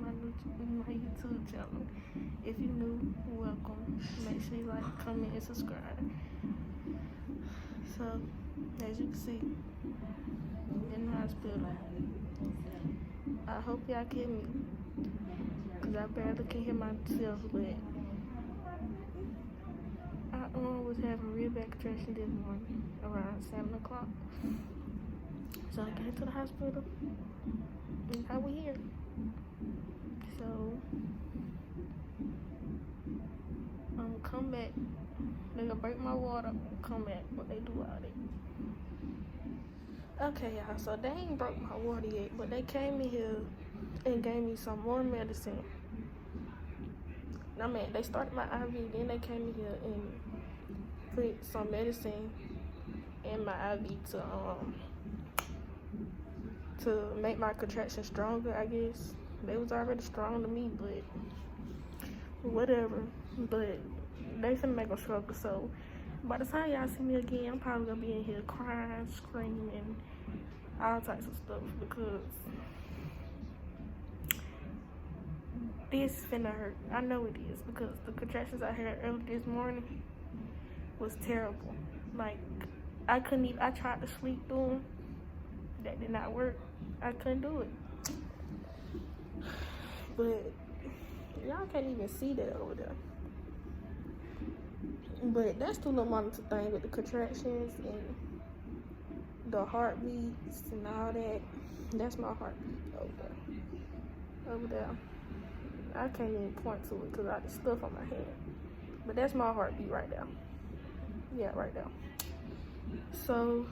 my YouTube channel. If you're new, welcome. Make sure you like, comment, and subscribe. So, as you can see, in the hospital. I hope y'all can hear me, because I barely can hear myself, but I was having real back contraction this morning around 7 o'clock. So I came to the hospital, and now we're here. So, come back. They gonna break my water, come back, but they do all that. Okay, y'all, so they ain't broke my water yet, but they came in here and gave me some more medicine. I mean, they started my IV, then they came in here and put some medicine in my IV to make my contractions stronger, I guess. They was already strong to me, but whatever. But they finna make them stronger, so by the time y'all see me again, I'm probably gonna be in here crying, screaming, all types of stuff, because this finna hurt. I know it is, because the contractions I had early this morning was terrible. Like, I couldn't even, I tried to sleep through them. That did not work. I couldn't do it. But y'all can't even see that over there. But that's the little monitor thing with the contractions and the heartbeats and all that. That's my heartbeat over there. Over there. I can't even point to it because I got stuff on my head. But that's my heartbeat right there. Yeah, right there. So,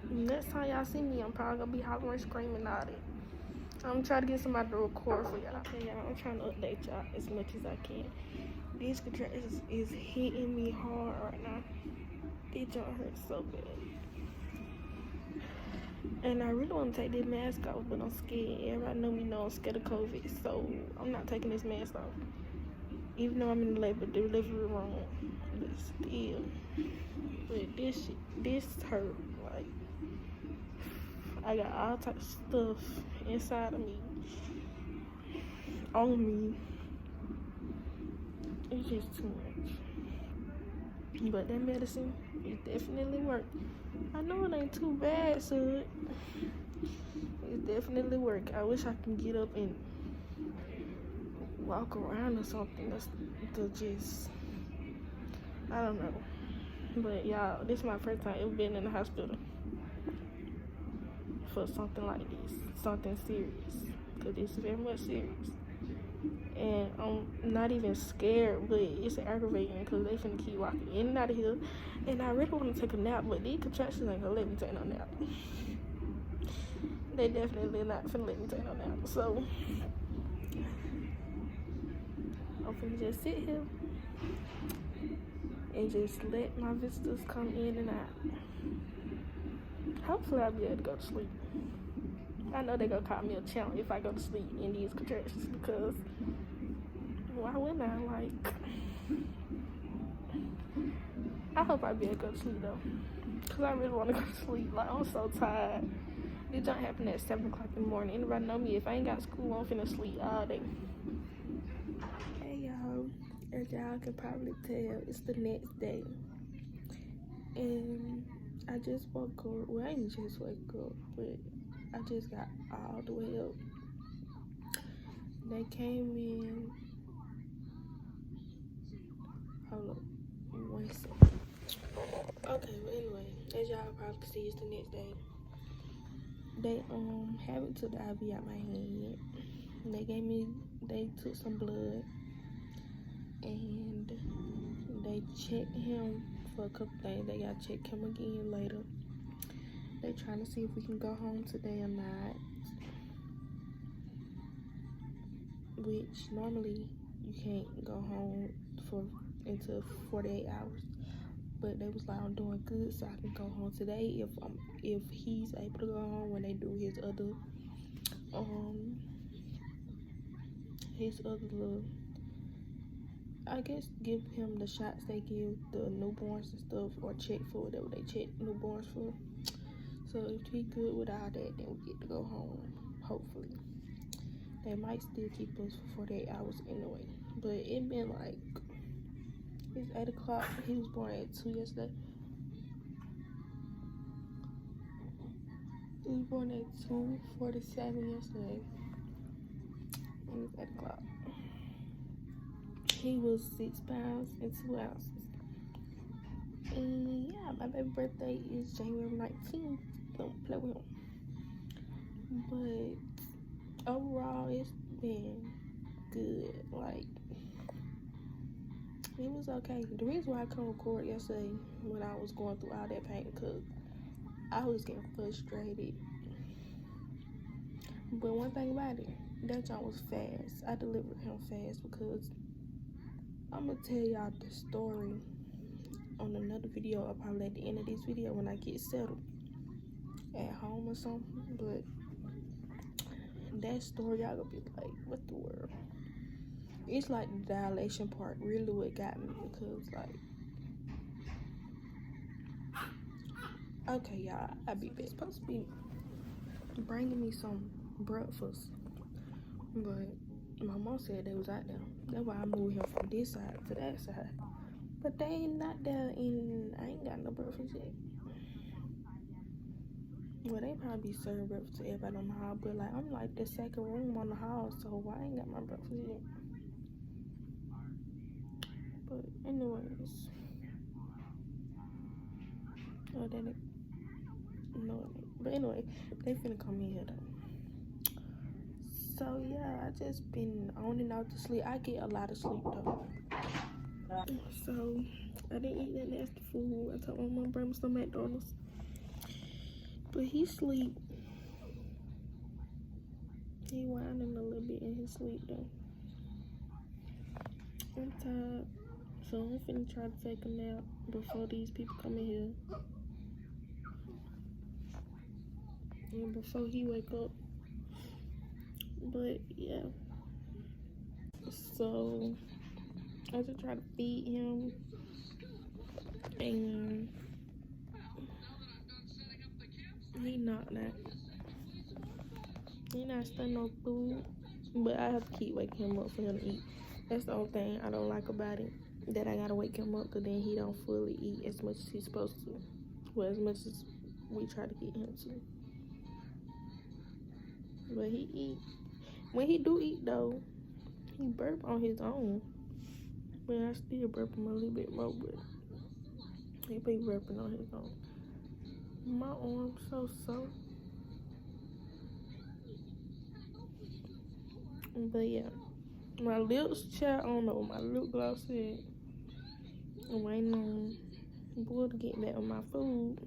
next time y'all see me, I'm probably gonna be hollering, screaming, all that. I'm trying to get somebody to record for y'all. Okay, y'all, I'm trying to update y'all as much as I can. These contractions is hitting me hard right now. It just hurts so bad. And I really want to take this mask off, but I'm scared. Everybody know I'm scared of COVID, so I'm not taking this mask off. Even though I'm in the delivery room, but still. But this hurt. Like, I got all types of stuff inside of me, on me. It's just too much. But that medicine, it definitely worked. I know it ain't too bad, so it definitely worked. I wish I can get up and walk around or something to just, I don't know. But y'all, this is my first time ever been in the hospital for something like this, something serious, because it's very much serious. And I'm not even scared, but it's aggravating because they finna keep walking in and out of here. And I really want to take a nap, but these contractions ain't gonna let me take no nap. They definitely not finna let me take no nap. So, I'm finna just sit here and just let my visitors come in and out. Hopefully I'll be able to go to sleep. I know they're gonna call me a channel if I go to sleep in these contractions, because why wouldn't I? Like, I hope I'll be able to go to sleep though, because I really want to go to sleep. Like, I'm so tired. This don't happen at 7 o'clock in the morning. Anybody know me? If I ain't got school, I'm finna sleep all day. Hey y'all, as y'all can probably tell, it's the next day. And I just woke up. Well, I didn't just wake up, but I just got all the way up. They came in. Hold up. 1 second. Okay, well, anyway, as y'all probably see, it's the next day. They haven't took the IV out my hand yet. They took some blood, and they checked him for a couple things. They gotta check him again later. They trying to see if we can go home today or not. Which normally you can't go home until 48 hours. But they was like, I'm doing good, so I can go home today if he's able to go home when they do his other little, I guess, give him the shots they give the newborns and stuff, or check for whatever they check newborns for. So if he good with all that, then we get to go home. hopefully. They might still keep us for 48 hours anyway. But it been like, it's 8 o'clock. He was born at 2 yesterday. He was born at 2:47 yesterday. And it's 8 o'clock. He was 6 pounds and 2 ounces. And yeah, my baby birthday is January 19th. Don't play with him. But overall, it's been good. Like, it was okay. The reason why I couldn't record yesterday when I was going through all that pain, because I was getting frustrated. But one thing about it, that job was fast. I delivered him fast because I'm gonna tell y'all the story on another video. I'll probably at the end of this video when I get settled at home or something. But that story, y'all gonna be like, what the world? It's like the dilation part really what got me, because like, okay y'all, I be back. Supposed to be bringing me some breakfast, but my mom said they was out there. That's why I moved him from this side to that side. But they ain't not there, and I ain't got no breakfast yet. Well, they probably serve breakfast to everybody on the hall, but like, I'm like the second room on the hall, so why I ain't got my breakfast yet? But anyways, oh, that it, no, but anyway, they finna come in here though. So yeah, I just been on and out to sleep. I get a lot of sleep though. So I didn't eat that nasty food. I told my mom to bring me some McDonald's, but he sleep. He whining a little bit in his sleep though. I'm tired, so I'm finna try to take a nap before these people come in here, and before he wake up. But yeah, so I just try to feed him, and he not studying no food, but I have to keep waking him up for him to eat. That's the only thing I don't like about it, that I gotta wake him up, because then he don't fully eat as much as he's supposed to. Well, as much as we try to get him to. But he eat. When he do eat though, he burp on his own. But I still burp him a little bit more, but he be burping on his own. My arm's so sore. But yeah, my lips, child, I don't know what my lip gloss is. I'm waiting on boy to get back on my food.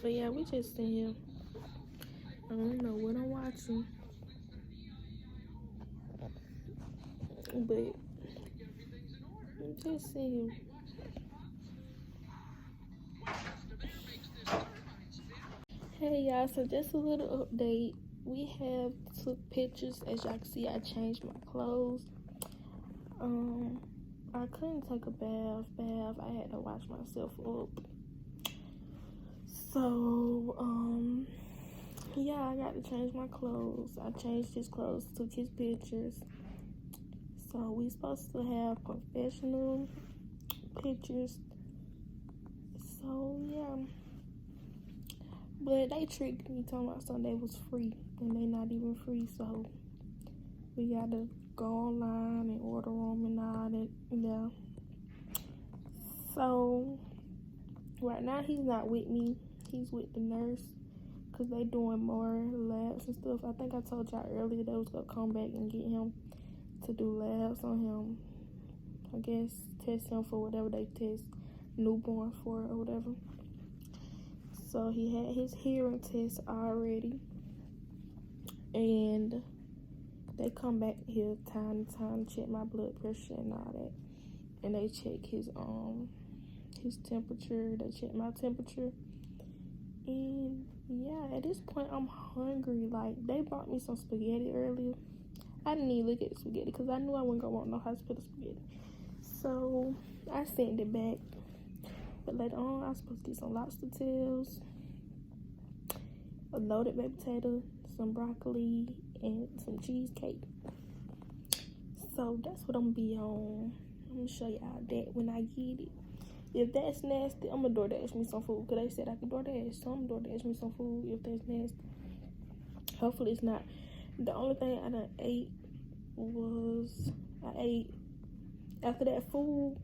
But yeah, we just sitting here. I don't know what I'm watching, but I'm just sitting here. Hey y'all, so just a little update. We have took pictures. As y'all can see, I changed my clothes. I couldn't take a bath. I had to wash myself up. So, yeah, I got to change my clothes. I changed his clothes, took his pictures. So we supposed to have professional pictures. So yeah. But they tricked me, talking about Sunday was free, and they not even free, so we gotta go online and order them and all that, yeah. So right now he's not with me, he's with the nurse, because they doing more labs and stuff. I think I told y'all earlier they was gonna come back and get him to do labs on him. I guess test him for whatever they test newborn for or whatever. So he had his hearing test already, and they come back here time to time to check my blood pressure and all that, and they check his temperature, they check my temperature, and yeah, at this point I'm hungry. Like, they brought me some spaghetti earlier. I didn't even look at the spaghetti because I knew I wasn't gonna want no hospital spaghetti, so I sent it back. But later on, I was supposed to get some lobster tails, a loaded baked potato, some broccoli, and some cheesecake. So that's what I'm gonna be on. I'm gonna show y'all that when I get it. If that's nasty, I'm gonna DoorDash me some food. Cause they said I could DoorDash, so I'm gonna DoorDash me some food if that's nasty. Hopefully it's not. The only thing I done ate was, I ate after that food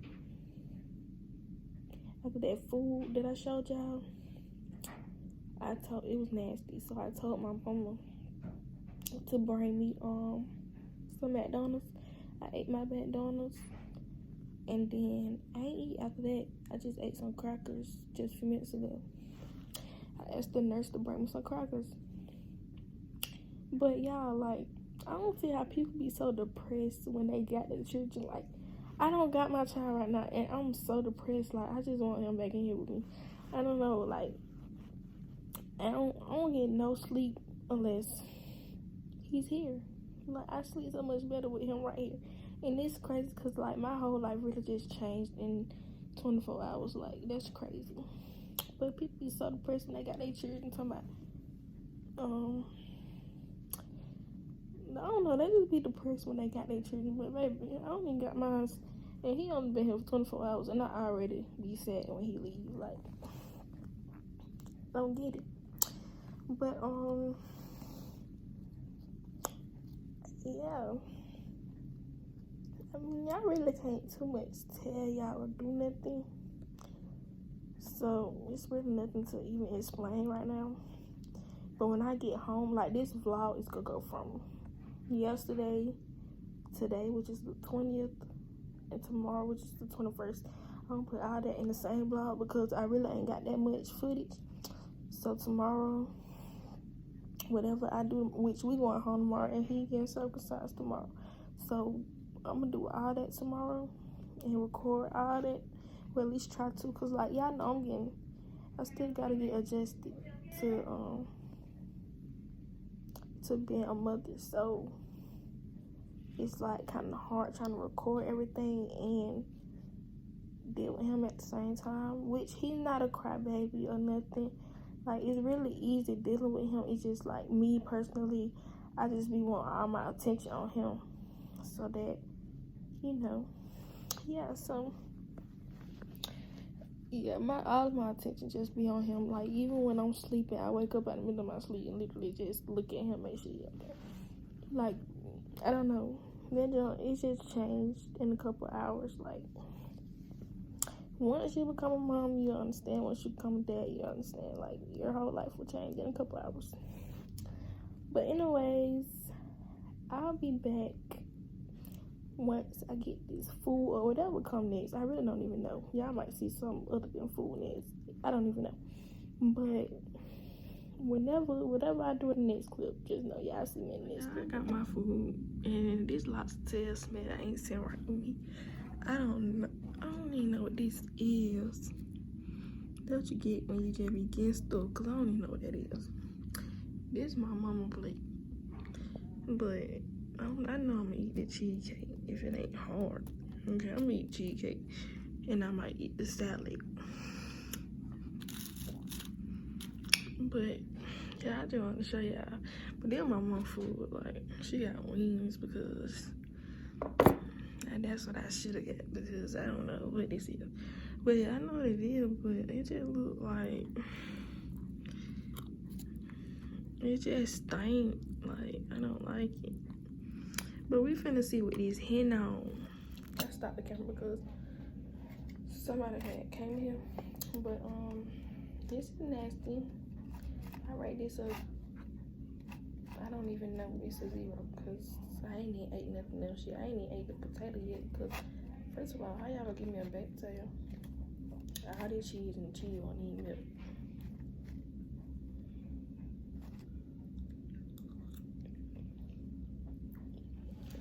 that I showed y'all. It was nasty, so I told my mama to bring me some McDonald's. I ate my McDonald's, and then I ain't eat after that. I just ate some crackers just a few minutes ago. I asked the nurse to bring me some crackers. But y'all, like, I don't see how people be so depressed when they got their children. Like, I don't got my child right now, and I'm so depressed. Like, I just want him back in here with me. I don't know, like, I don't get no sleep unless he's here. Like, I sleep so much better with him right here. And it's crazy because, like, my whole life really just changed in 24 hours. Like, that's crazy. But people be so depressed when they got their children talking about, I don't know, they just be depressed when they got their children. But baby, I don't even got mine, and he only been here for 24 hours, and I already be sad when he leaves. Like, don't get it. But yeah, I mean, I really can't too much tell y'all or do nothing, so it's really nothing to even explain right now. But when I get home, like, this vlog is gonna go from yesterday, today, which is the 20th, and tomorrow, which is the 21st. I'm gonna put all that in the same vlog because I really ain't got that much footage. So tomorrow, whatever I do, which we going home tomorrow, and he getting circumcised tomorrow. So I'm gonna do all that tomorrow and record all that. Well, at least try to, cause like y'all know I still gotta get adjusted to being a mother. So it's like kind of hard trying to record everything and deal with him at the same time, which he's not a crybaby or nothing. Like, it's really easy dealing with him. It's just like me personally, I just be wanting all my attention on him, so that, you know, yeah. So yeah, all of my attention just be on him. Like, even when I'm sleeping, I wake up out in the middle of my sleep and literally just look at him, make sure he's okay. Like, I don't know, it just changed in a couple hours. Like, once you become a mom, you understand. Once you become a dad, you understand. Like, your whole life will change in a couple hours. But anyways, I'll be back once I get this food or whatever come next. I really don't even know. Y'all might see some other than food next. I don't even know. But whatever I do in the next clip, just know y'all see me in the next clip. I got my food, and this lobster tail smell ain't sitting right with me. I don't even know what this is. That's what you get when you just be getting stuff, because I don't even know what that is. This is my mama plate. But I know I'm gonna eat the cheesecake if it ain't hard. Okay, I'm gonna eat cheesecake, and I might eat the salad. But yeah, I just want to show y'all. But then my mom food, like, she got wings because, and that's what I should have got, because I don't know what this is. But yeah, I know what it is, but it just look like, it just stink. Like, I don't like it. But we finna see what these hen on. I stopped the camera because somebody had came here. But this is nasty. I rate this up, I don't even know, it's a 0 because I ain't even ate nothing else yet. I ain't even ate the potato yet because, first of all, how y'all gonna give me a baked potato? All this cheese and the cheese won't even milk.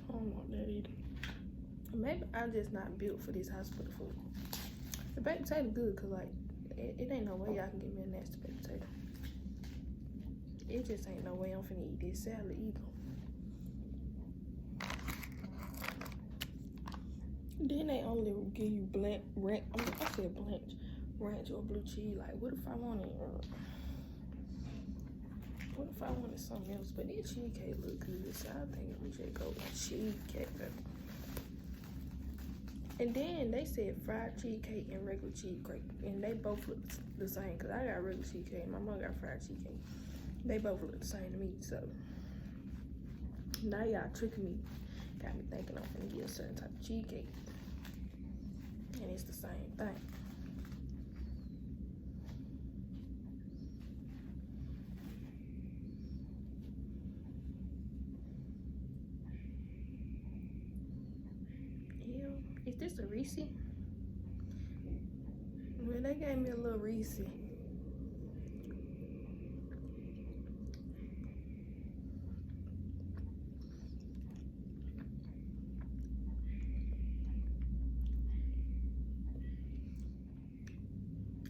I don't want that either. Maybe I'm just not built for this hospital food. The baked potato good because, like, it ain't no way y'all can give me a nasty baked potato. It just ain't no way I'm finna eat this salad either. Then they only give you ranch or blue cheese. Like, what if I wanted something else? But this cheesecake look good, so I think we should go with cheesecake. And then they said fried cheesecake and regular cheesecake, and they both look the same. Cause I got regular cheesecake, my mom got fried cheesecake. They both look the same to me. So now y'all tricking me, got me thinking I'm gonna get a certain type of cheesecake, and it's the same thing. Is this a Reese? Well, they gave me a little Reese.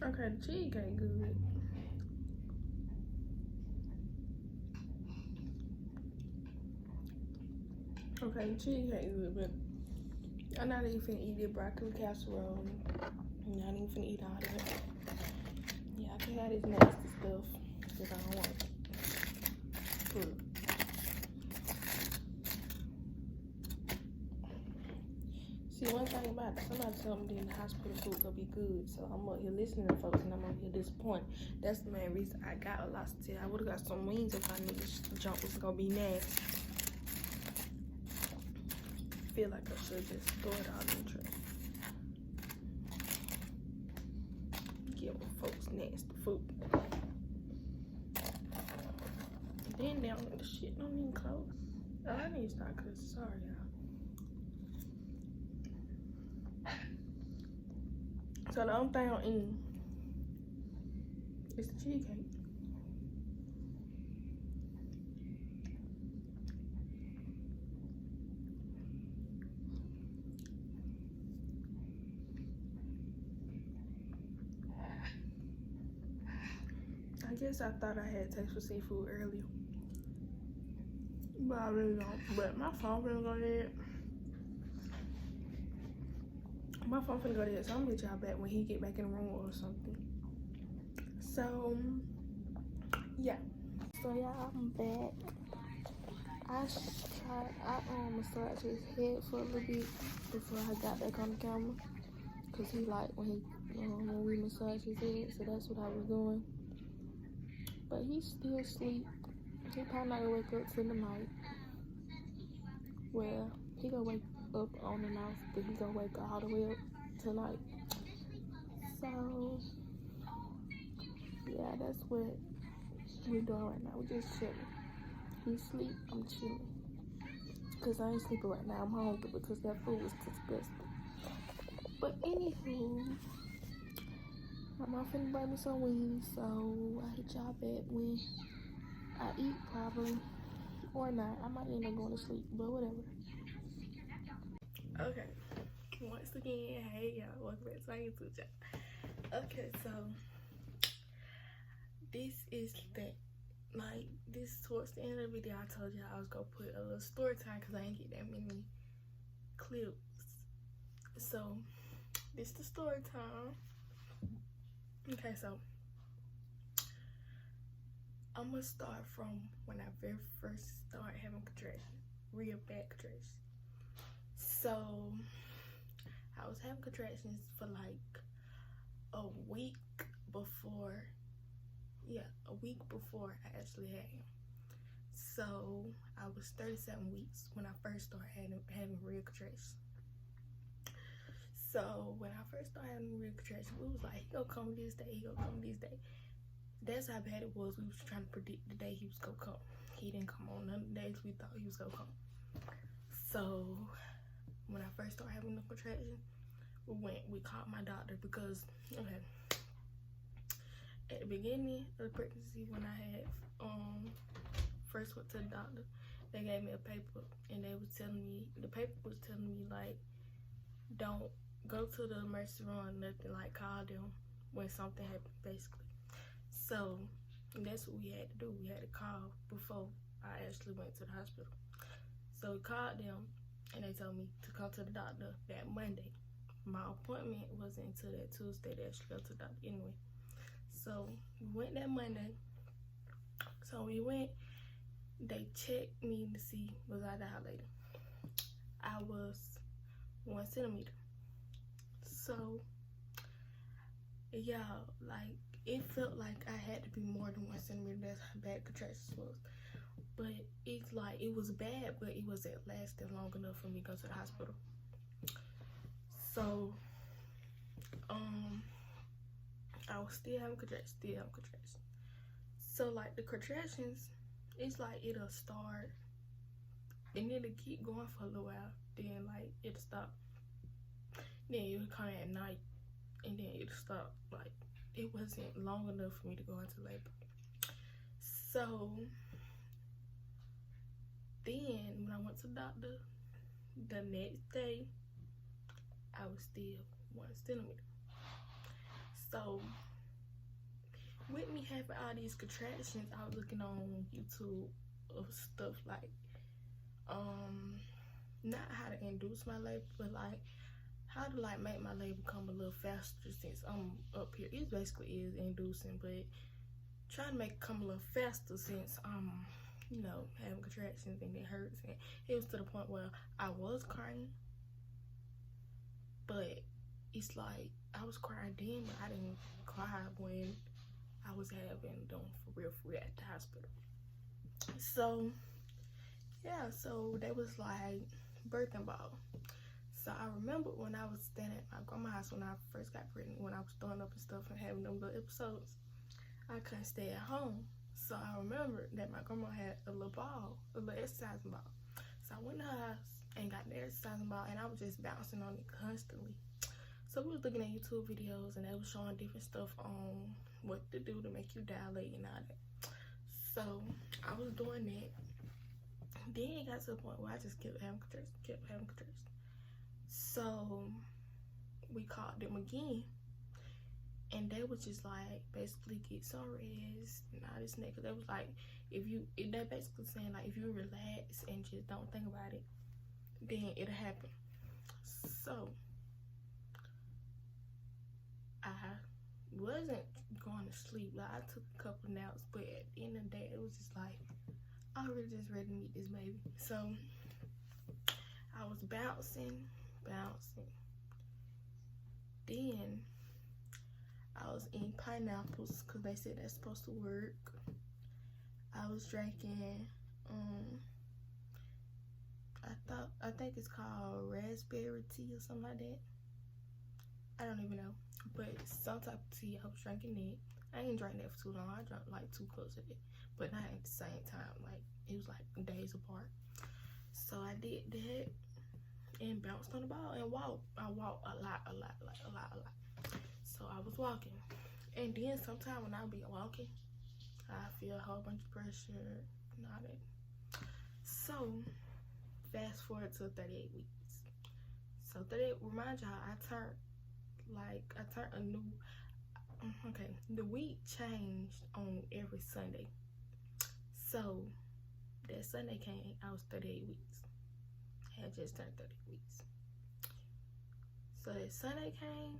Okay, the cheesecake good. Okay, the cheesecake good, but I'm not even finna eat the broccoli casserole. I'm not even finna eat all that. Yeah, I can have this nasty stuff because I don't want it. See, one thing about it, somebody told me that the hospital food gonna be good, so I'm up here listening to folks and I'm up here disappointed. That's the main reason I got a lot still. I would've got some wings if I knew this junk was gonna be nasty. I feel like I should just throw it all in the trash. Give folks nasty food. Then down the shit don't even close. Oh, I need to start cause sorry y'all. So the only thing I'm eating is the cheesecake. I guess I thought I had taste for seafood earlier, but I really don't. But my phone finna go dead. My phone finna go dead, so I'm gonna get y'all back when he get back in the room or something. So yeah. So y'all, I'm back. I massaged his head for a little bit before I got back on the camera, cause he like when we massage his head, so that's what I was doing. But he's still asleep. He probably not gonna wake up till the night. Well, he gonna wake up on and off, but he gonna wake up all the way up tonight. So yeah, that's what we're doing right now. We're just chilling. He sleep, I'm chilling. Cause I ain't sleeping right now. I'm hungry because that food was disgusting. But anywho, I'm off finna buy me some wings, so I hit y'all back when I eat probably, or not. I might end up going to sleep, but whatever. Okay, once again, hey y'all, welcome back to my YouTube channel. Okay, so this is that. Like, this towards the end of the video, I told y'all I was gonna put a little story time because I ain't get that many clips. So this is the story time. Okay, so I'm gonna start from when I very first started having contractions, real bad contractions. So I was having contractions for like a week before. Yeah, a week before I actually had him. So I was 37 weeks when I first started having real contractions. So when I first started having real contractions, we was like, he gonna come this day, he gonna come this day. That's how bad it was. We was trying to predict the day he was gonna come. He didn't come on none of the days we thought he was gonna come. So when I first started having the contractions, we called my doctor because, okay, at the beginning of the pregnancy, when I had first went to the doctor, they gave me a paper and they was telling me, the paper was telling me like, don't go to the emergency room or nothing, like call them when something happened basically. So that's what we had to do. We had to call before I actually went to the hospital. So we called them and they told me to come to the doctor that Monday. my appointment wasn't until that Tuesday that she go to the doctor anyway. So we went that Monday. So we went, they checked me to see was I dilated. I was 1 centimeter. So yeah, like it felt like I had to be more than 1 centimeter. That's how bad contractions was. But it's like it was bad, but it wasn't lasting long enough for me to go to the hospital. So I was still having contractions. So like the contractions, it's like it'll start and then it'll keep going for a little while. Then like it'll stop. Then it'll come at night and then it'll stop. Like it wasn't long enough for me to go into labor. So then when I went to the doctor the next day, I was still 1 centimeter. So with me having all these contractions, I was looking on YouTube of stuff like not how to induce my labor, but like how to like make my labor come a little faster since I'm up here. It basically is inducing, but trying to make it come a little faster since you know, having contractions and it hurts, and it was to the point where I was crying, but it's like I was crying then, but I didn't cry when I was having them for real at the hospital. So yeah, so that was like birthing ball. So I remember when I was staying at my grandma's house when I first got pregnant, when I was throwing up and stuff and having them little episodes, I couldn't stay at home. So I remember that my grandma had a little ball, a little exercising ball. So I went to her house and got the exercising ball, and I was just bouncing on it constantly. So we was looking at YouTube videos, and they was showing different stuff on what to do to make you dilate and all that. So I was doing that. Then it got to the point where I just kept having contractions. So we called them again, and they was just like, basically get some rest and all this and that. Cause they was like, they basically saying like, if you relax and just don't think about it, then it'll happen. So I wasn't going to sleep. Like I took a couple naps, but at the end of the day, it was just like, I was just ready to meet this baby. So I was bouncing. Then I was eating pineapples because they said that's supposed to work. I was drinking, I think it's called raspberry tea or something like that. I don't even know, but some type of tea. I was drinking it. I ain't drank that for too long. I drank like 2 cups of it, but not at the same time. Like it was like days apart. So I did that and bounced on the ball and walked. I walked a lot. So I was walking, and then sometimes when I be walking, I feel a whole bunch of pressure and all that. So fast forward to 38 weeks. So 38, remind y'all, I turned a new, okay, the week changed on every Sunday. So that Sunday came, I was 38 weeks. I had just turned 38 weeks. So that Sunday came,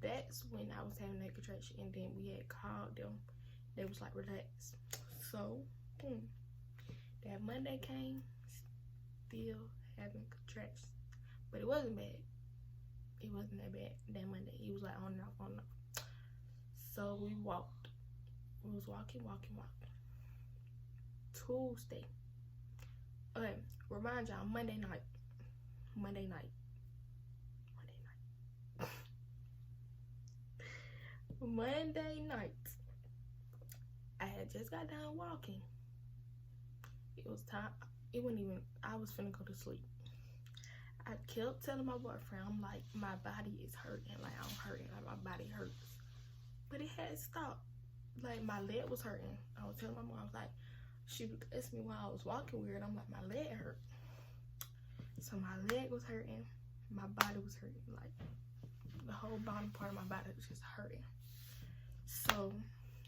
that's when I was having that contraction, and then we had called them. They was like, relax. So that Monday came, still having contractions, but it wasn't bad. It wasn't that bad that Monday. It was like on and off. So we walked. We was walking. Tuesday. Okay, remind y'all, Monday night. Monday night, I had just got done walking. It was time. It wasn't even, I was finna go to sleep. I kept telling my boyfriend, I'm like, my body is hurting. Like, I'm hurting. Like, my body hurts. But it had stopped. Like, my leg was hurting. I was telling my mom, I was like, she would ask me why I was walking weird. I'm like, my leg hurt. So my leg was hurting. My body was hurting. Like, the whole bottom part of my body was just hurting. So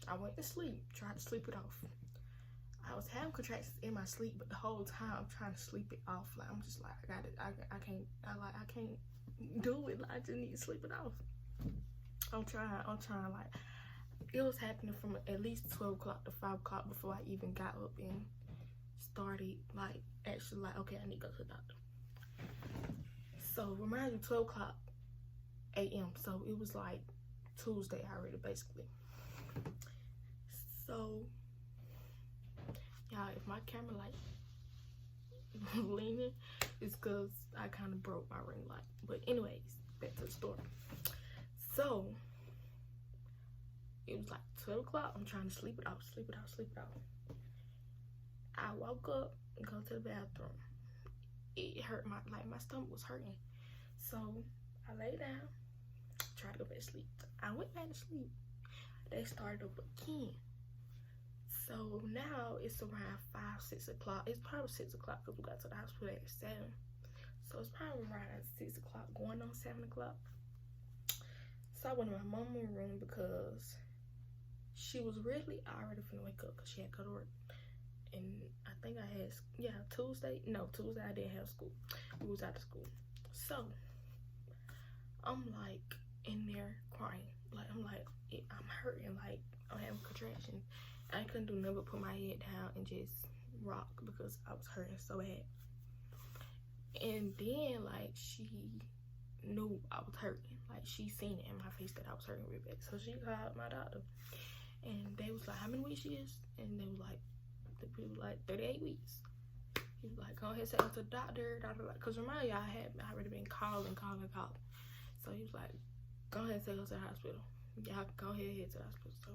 I went to sleep, tried to sleep it off. I was having contractions in my sleep, but the whole time I'm trying to sleep it off. Like, I'm just like, I can't do it. I just need to sleep it off. I'm trying. Like, it was happening from at least 12 o'clock to 5 o'clock before I even got up and started, like, actually, like, okay, I need to go to the doctor. So, remind you, 12 o'clock a.m. So, it was like Tuesday already, basically. So, y'all, if my camera, like, leaning, it's because I kind of broke my ring light. But anyways, back to the story. So, it was like 12 o'clock. I'm trying to sleep it off. I woke up and go to the bathroom. It hurt my stomach was hurting. So I lay down, tried to go back to sleep. I went back to sleep. They started up again. So now it's around 5, 6 o'clock. It's probably 6 o'clock because we got to the hospital at 7. So it's probably around 6 o'clock, going on 7 o'clock. So I went to my mama's room because she was really already finna wake up because she had to go to work. And I think I had, Tuesday I didn't have school. We was out of school. So I'm like in there crying. Like, I'm like, I'm hurting. Like, I'm having contractions. I couldn't do nothing but put my head down and just rock because I was hurting so bad. And then, like, she knew I was hurting. Like, she seen it in my face that I was hurting real bad. So she called my doctor. And they was like, how many weeks she is? And they was like, the people was like, 38 weeks. He was like, go ahead and take her to the doctor. Because remind y'all, I had already been calling. So he was like, go ahead and take her to the hospital. Y'all go ahead and head to the hospital. So,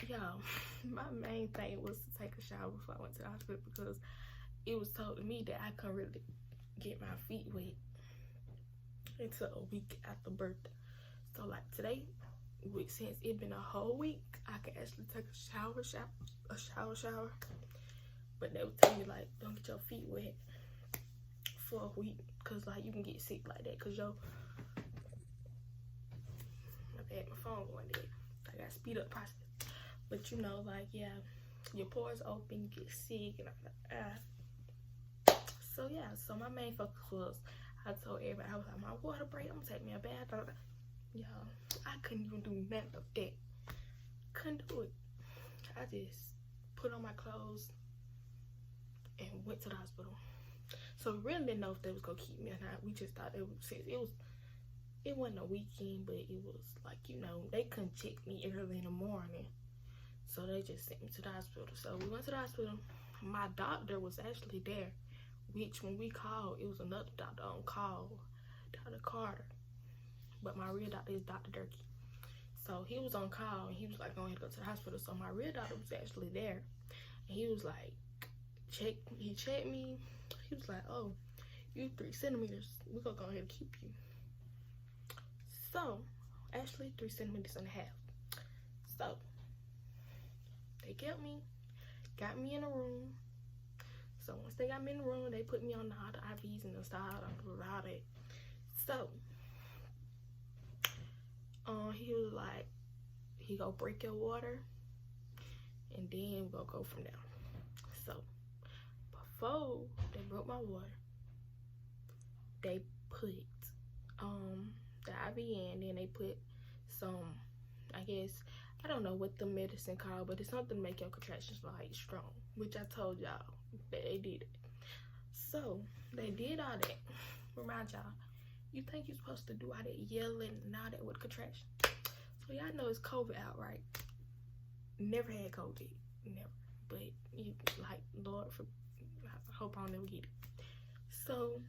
y'all, my main thing was to take a shower before I went to the hospital because it was told to me that I couldn't really get my feet wet until a week after birth. So, like, today, since it been a whole week, I could actually take a shower. But they would tell me, like, don't get your feet wet for a week because, like, you can get sick like that because my phone going dead. I got to speed up process. But, you know, like, yeah, your pores open, you get sick, and I'm like, So, yeah, so my main focus was, I told everybody, I was like, my water break, I'm going to take me a bath. Y'all, I couldn't even do none of that. Couldn't do it. I just put on my clothes and went to the hospital. So we really didn't know if they was gonna keep me or not. We just thought it wasn't a weekend, but it was like, you know, they couldn't check me early in the morning. So they just sent me to the hospital. So we went to the hospital. My doctor was actually there, which when we called, it was another doctor on call, Dr. Carter. But my real doctor is Dr. Durkee. So he was on call and he was like, go ahead and go to the hospital. So my real doctor was actually there. And he was like, he checked me. He was like, oh, you 3 centimeters. We're gonna go ahead and keep you. So, actually 3 centimeters and a half. So, they kept me, got me in a room. So once they got me in the room, they put me on all the IVs and the side and all that. So, he was like, he gonna break your water, and then we'll go from there. So, before they broke my water, they put the IV in, then they put some, I guess, I don't know what the medicine called, but it's something to make your contractions like strong, which I told y'all that they did it. So, they did all that. Remind y'all, you think you're supposed to do all that yelling and all that with contractions? So y'all know it's COVID out, right? Never had COVID, never. But you like, Lord, I hope I'll never get it. So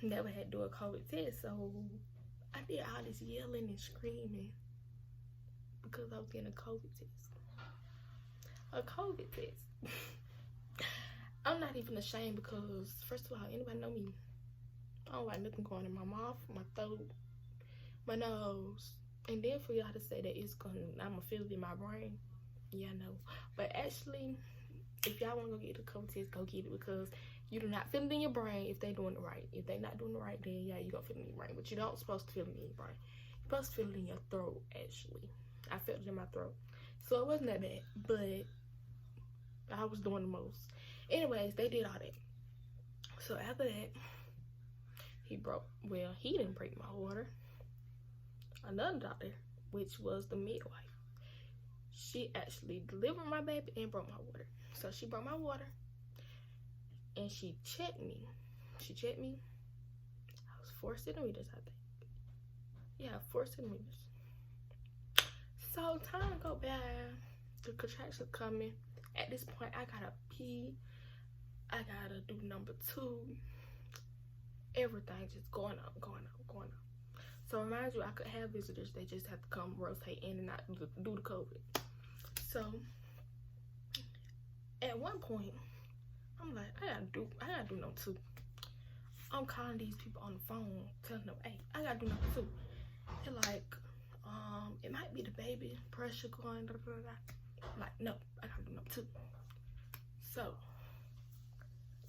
never had to do a COVID test. So I did all this yelling and screaming because I was getting a COVID test. A COVID test. I'm not even ashamed because, first of all, anybody know me? I don't like nothing going in my mouth, my throat, my nose. And then for y'all to say that I'm gonna feel it in my brain, yeah, I know. But actually, if y'all wanna go get the COVID test, go get it because you do not feel it in your brain if they doing it right. If they not doing it right, then yeah, you gonna feel it in your brain. But you don't supposed to feel it in your brain. You're supposed to feel it in your throat, actually. I felt it in my throat. So it wasn't that bad, but I was doing the most. Anyways, they did all that. So after that, he didn't break my water. Another doctor, which was the midwife, she actually delivered my baby and broke my water. So she broke my water and she checked me. I was 4 centimeters, I think. Yeah, 4 centimeters. So time go by, the contractions coming. At this point, I gotta pee. I gotta do number 2. Everything just going on. So remind you, I could have visitors. They just have to come rotate in and out do the COVID. So at one point, I'm like, I gotta do number 2. I'm calling these people on the phone, telling them, hey, I gotta do number 2. They're like, it might be the baby pressure going. I'm like, no, I gotta do number 2. So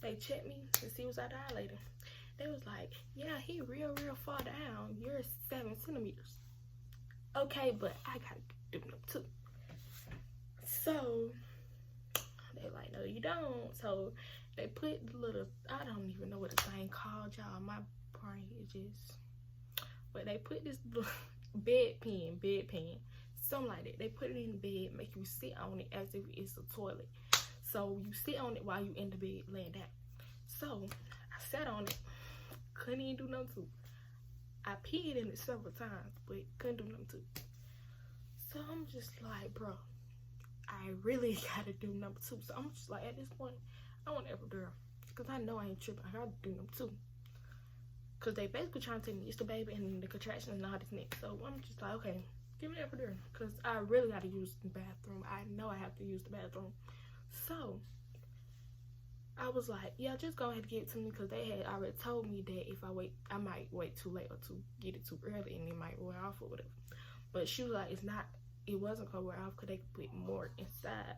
they checked me to see was I dilating. They was like, yeah, he real far down. You're 7 centimeters. Okay, but I gotta do number 2. So they like, no, you don't. So they put the little, I don't even know what the thing called, y'all. My brain is just, but they put this little bedpan, something like that. They put it in the bed, make you sit on it as if it's a toilet. So you sit on it while you in the bed laying down. So I sat on it, couldn't even do number 2. I peed in it several times, but couldn't do number 2. So I'm just like, bro, I really gotta do number 2. So I'm just like, at this point, I want epidural, because I know I ain't tripping. I gotta do number 2. Because they basically trying to tell me it's the baby and the contraction and all this next. So I'm just like, okay, give me epidural, because I really gotta use the bathroom. I know I have to use the bathroom. So I was like, yeah, just go ahead and give it to me, because they had already told me that if I wait, I might wait too late or to get it too early and it might wear off or whatever. But she was like, it wasn't gonna wear off because they could put more inside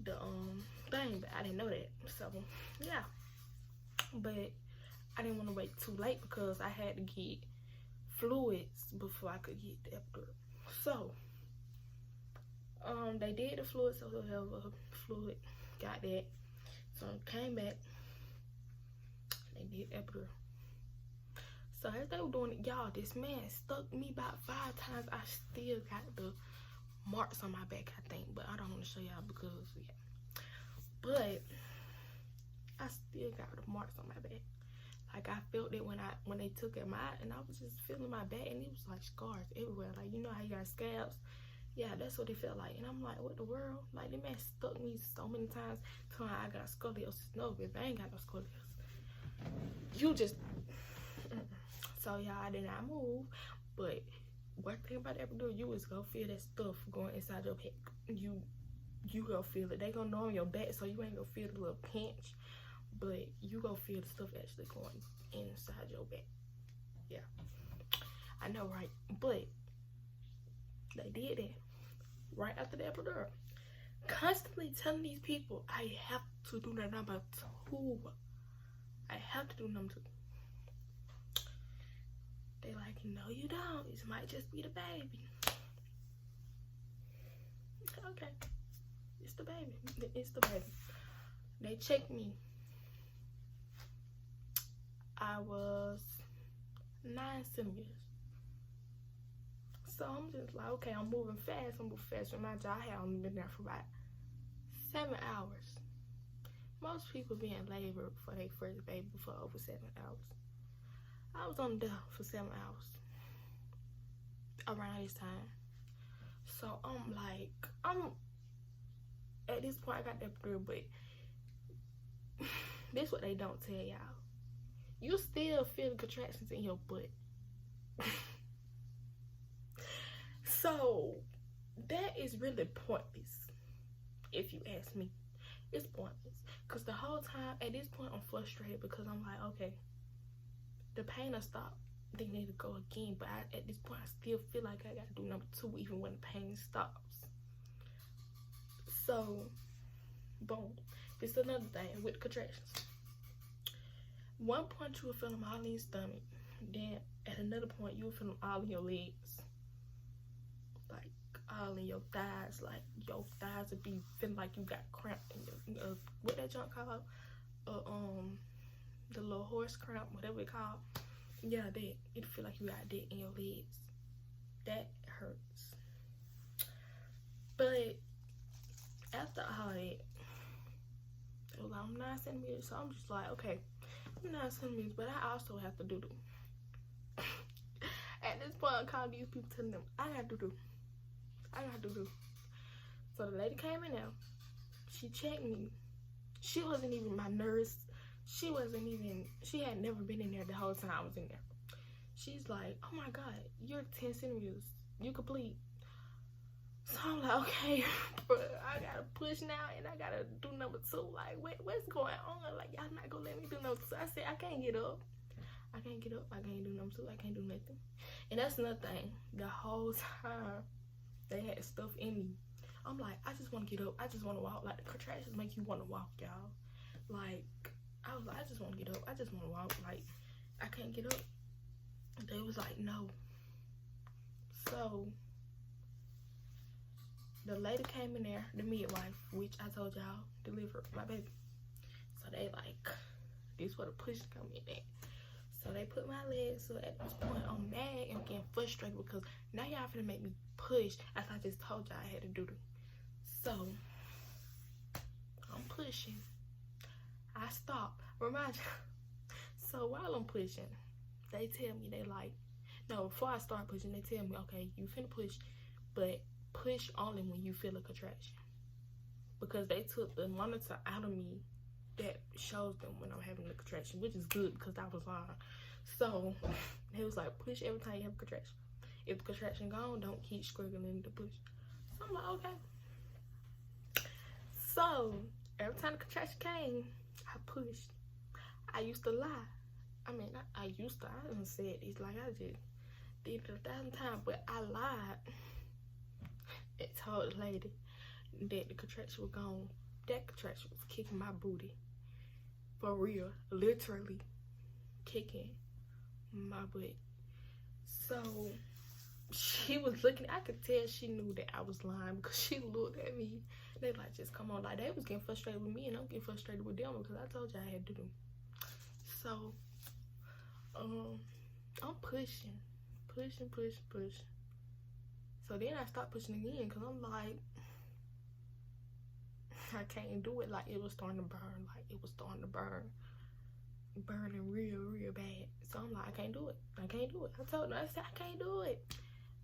the thing, but I didn't know that. So yeah, but I didn't want to wait too late because I had to get fluids before I could get the epidural. So they did the fluid, so they'll have a fluid, got that. So I came back, they did epidural. So as they were doing it, y'all, this man stuck me about 5 times. I still got the marks on my back, I think, but I don't want to show y'all because, yeah. But I still got the marks on my back. Like, I felt it when they took it out, and I was just feeling my back, and it was like scars everywhere. Like, you know how you got scabs? Yeah, that's what it felt like. And I'm like, what the world? Like, the man stuck me so many times till I got scoliosis. No, baby, I ain't got no scoliosis. You just... So, y'all, I did not move. But one thing about epidural, you is gonna feel that stuff going inside your back. You gonna feel it. They gonna know on your back, so you ain't gonna feel the little pinch. But you gonna feel the stuff actually going inside your back. Yeah, I know, right? But they did that right after the epidural. Constantly telling these people, I have to do the number 2. I have to do number 2. They like, no, you don't. It might just be the baby. Okay, it's the baby. It's the baby. They checked me. I was 9 centimeters. So I'm just like, okay, I'm moving fast. I'm moving fast. With my job, I had only been there for about 7 hours. Most people be in labor for their first baby for over 7 hours. I was on there for 7 hours around this time. So I'm like, at this point I got that epidural, but this what they don't tell y'all. You still feel the contractions in your butt. So that is really pointless, if you ask me. It's pointless, because the whole time at this point I'm frustrated, because I'm like, okay, the pain will stop, they need to go again, but at this point I still feel like I gotta do number 2 even when the pain stops. So boom, this is another thing with contractions. One point you will feel them all in your stomach, then at another point you will feel them all in your legs, like all in your thighs. Like your thighs would be feeling like you got cramp in your what that junk called? the little horse cramp, whatever it called. Yeah, that. It feel like you got that in your legs. That hurts. But after all that, it was like, I'm 9 centimeters, so I'm just like, okay, I'm 9 centimeters, but I also have to do. At this point, I'm calling these people, telling them, I gotta do. So the lady came in there. She checked me. She wasn't even my nurse. She had never been in there the whole time I was in there. She's like, oh my God, you're 10 centimeters. You complete. So I'm like, okay, but I gotta push now and I gotta do number 2. Like, what's going on? Like, y'all not gonna let me do number 2. I said, I can't get up. I can't do number 2. I can't do nothing. And that's another thing. The whole time, they had stuff in me. I'm like, I just want to get up. I just want to walk. Like, the contractions make you want to walk, y'all. Like, I was like, I just want to get up. I just want to walk. Like, I can't get up. They was like, no. So, the lady came in there, the midwife, which I told y'all delivered my baby. So they like, this where the push come in at. So they put my legs. So at this point, I'm mad and getting frustrated because now y'all finna make me push as I just told y'all I had to do. So I'm pushing. I stop. Remind you. So while I'm pushing, they tell me, they like, no, before I start pushing, they tell me, okay, you finna push, but push only when you feel a contraction. Because they took the monitor out of me that shows them when I'm having a contraction, which is good because I was lying. So they was like, push every time you have a contraction. If the contraction gone, don't keep struggling to push. So I'm like, okay. So every time the contraction came, I pushed. I used to lie. I mean, I didn't say it. It's like I just did it 1,000 times, but I lied. It told the lady that the contraction was gone. That contraction was kicking my booty. For real. Literally kicking my butt. So she was looking. I could tell she knew that I was lying because she looked at me. They like, just come on. Like, they was getting frustrated with me and I'm getting frustrated with them because I told you I had to do. So I'm pushing. So then I stopped pushing again because I'm like, I can't do it. Like, it was starting to burn. Burning real bad. So I'm like, I can't do it. I told them, I said, I can't do it.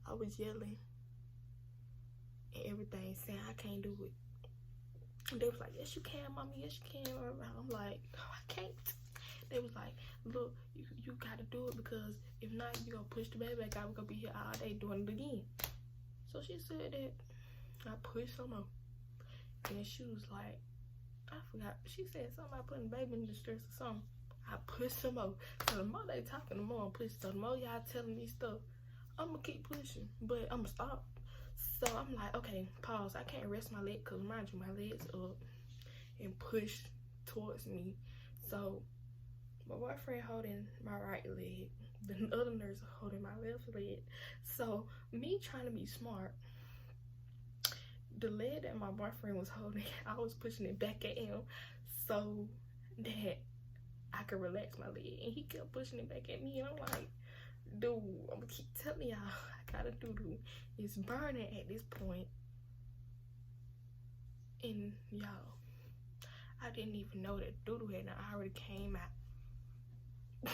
I was yelling and everything, saying I can't do it. And they was like, yes you can, mommy, yes you can. I'm like, no, I can't. They was like, look, you gotta do it because if not, you gonna push the baby back out. We're gonna be here all day doing it again. So she said that. I pushed some more. And she was like, I forgot. She said something about putting the baby in distress or something. I pushed some more. So the more they talking, the more I'm pushing. So the more y'all telling me stuff, I'm gonna keep pushing, but I'm gonna stop. So I'm like, okay, pause. I can't rest my leg because mind you, my leg's up and push towards me. So my boyfriend holding my right leg, the other nurse holding my left leg. So me trying to be smart, the leg that my boyfriend was holding, I was pushing it back at him so that I could relax my leg, and he kept pushing it back at me, and I'm like, dude, I'm gonna keep telling y'all I gotta do. It's burning at this point. And y'all, I didn't even know that doo-doo had already came out.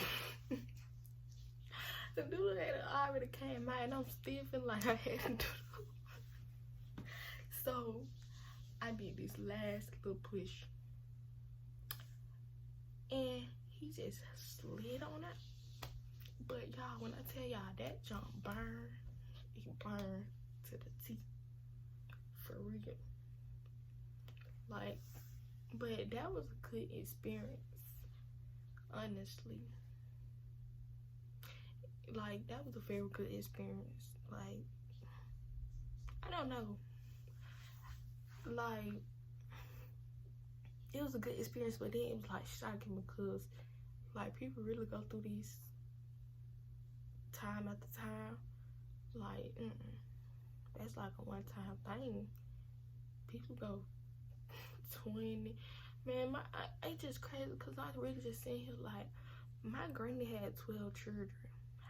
The doo-doo had already came out, and I'm still feeling like I had to do. So I did this last little push, and he just slid on it. But y'all, when I tell y'all that jump burn, it burned to the teeth. For real. Like, but that was a good experience, honestly. Like, that was a very good experience. Like, I don't know. Like, it was a good experience, but then it was like shocking because like people really go through these time after time. Like, that's like a one-time thing. People go 20, Man, it's just crazy because I really just sitting here like, my granny had 12 children.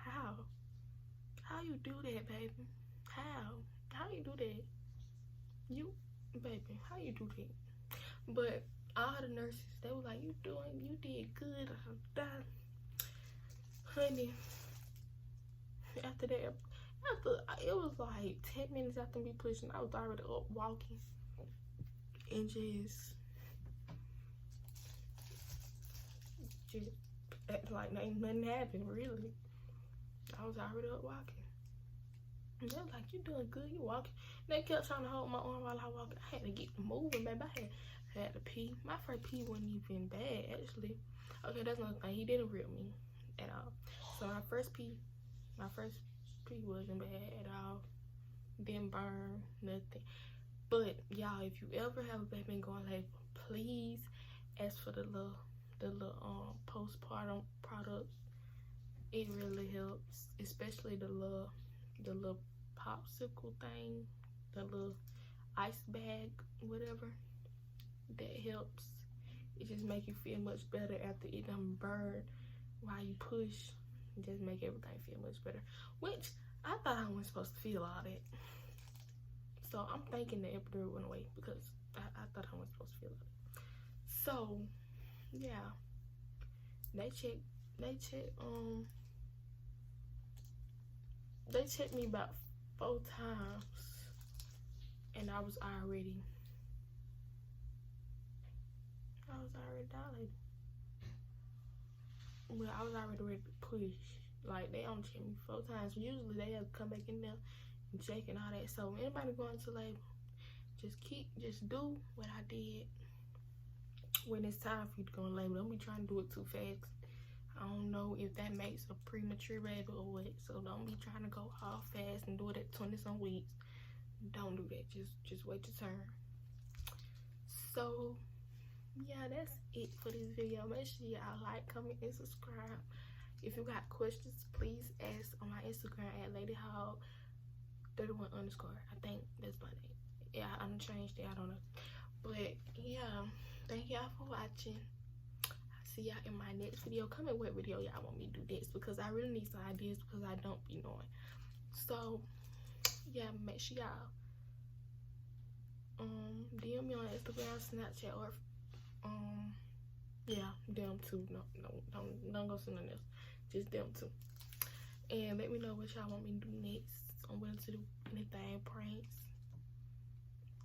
How you do that, baby? How you do that? You, baby, how you do that? But all the nurses, they were like, you did good. Honey, after that, it was like 10 minutes after me pushing, I was already up walking and just act like nothing happened, really. I was already up walking. And they was like, you doing good, you walking. They kept trying to hold my arm while I walked. I had to get moving, baby. I had to pee. My first pee wasn't even bad, actually. Okay, that's another thing. He didn't rip me at all. So my first pee wasn't bad at all. Didn't burn, nothing. But y'all, if you ever have a baby and going labor, please ask for the little postpartum products. It really helps, especially the little popsicle thing, the little ice bag, whatever. That helps. It just make you feel much better after it done burn while you push. It just make everything feel much better. Which I thought I wasn't supposed to feel all that. So I'm thinking the epidural went away because I thought I wasn't supposed to feel it. So yeah, they checked me about 4 times, and I was already dilated. Well, I was already ready to push. Like, they only checked me 4 times. Usually they have to come back in there and check and all that. So anybody going to labor, just do what I did when it's time for you to go in labor. Don't be trying to do it too fast. I don't know if that makes a premature baby or what. So don't be trying to go all fast and do it at 20-some weeks. Don't do that. Just wait your turn. So yeah, that's it for this video. Make sure y'all like, comment, and subscribe. If you got questions, please ask on my Instagram at LadyHog31_. I think that's my name. Yeah, I done changed it. I don't know. But yeah, thank y'all for watching. I'll see y'all in my next video. Comment what video y'all want me to do next, because I really need some ideas because I don't be knowing. So yeah, make sure y'all DM me on Instagram, Snapchat, or yeah, them too. No, don't go send nothing else. Just them too. And let me know what y'all want me to do next. I'm willing to do anything, pranks,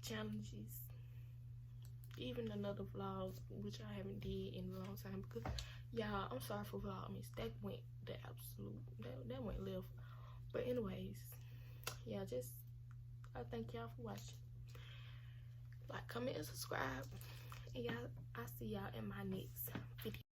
challenges, even another vlog, which I haven't did in a long time, because y'all, I'm sorry for Vlogmas. That went the absolute, that went left. But anyways, yeah, I thank y'all for watching. Like, comment, and subscribe. And y'all, I'll see y'all in my next video.